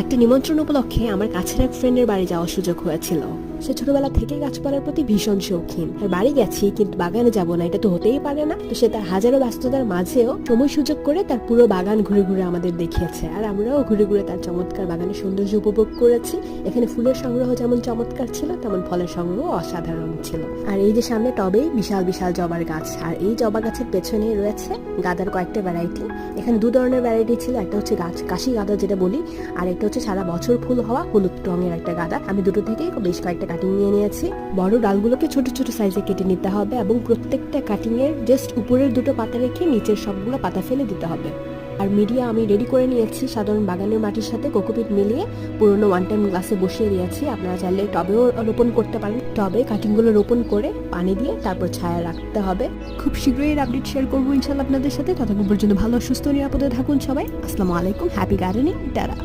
একটা নিমন্ত্রণ উপলক্ষে আমার কাছের এক ফ্রেন্ডের বাড়ি যাওয়ার সুযোগ হয়েছিল। সে ছোটবেলা থেকে গাছপালার প্রতি ভীষণ শৌখিন। আর বাড়ি গেছি কিন্তু বাগানে যাব না, এটা তো হতেই পারে না। তো সে তার হাজারো ব্যস্ততার মাঝেও সময় সুযোগ করে তার পুরো বাগান ঘুরে ঘুরে আমাদের দেখিয়েছে, আর আমরাও ঘুরে ঘুরে তার চমৎকার বাগানের সৌন্দর্য উপভোগ করেছি। এখানে ফুলের সংগ্রহ যেমন চমৎকার ছিল, তেমন ফলের সংগ্রহ অসাধারণ ছিল। আর এই যে সামনে টবে বিশাল বিশাল জবার গাছ, আর এই জবা গাছের পেছনে রয়েছে গাঁদার কয়েকটা ভ্যারাইটি। এখানে দু ধরনের ভ্যারাইটি ছিল, একটা হচ্ছে কাশি গাঁদা যেটা বলি, আর একটা হচ্ছে সারা বছর ফুল হওয়া হলুদ রঙের একটা গাঁদা। আমি দুটো থেকেই বেশ কয়েকটা কাটিং নিয়ে নিয়েছি। বড় ডালগুলোকে ছোট ছোট সাইজে কেটে নিতে হবে এবং প্রত্যেকটা কাটিং এর জাস্ট উপরের দুটো পাতা রেখে নিচের সবগুলো পাতা ফেলে দিতে হবে। আর মিডিয়া আমি রেডি করে নিয়েছি সাধারণ বাগানের মাটির সাথে কোকোপিট মিলিয়ে পুরোনো ওয়ান টাইম গ্লাসে বসিয়ে দিয়েছি। আপনারা চাইলে টবেও রোপণ করতে পারেন। টবে কাটিংগুলো রোপণ করে পানি দিয়ে তারপর ছায়া রাখতে হবে। খুব শীঘ্রই এর আপডেট শেয়ার করবো ইনশাল্লাহ আপনাদের সাথে। ততক্ষণ পর্যন্ত ভালো সুস্থ নিরাপদে থাকুন সবাই। আসসালামু আলাইকুম, হ্যাপি গার্ডেনিং, টাটা।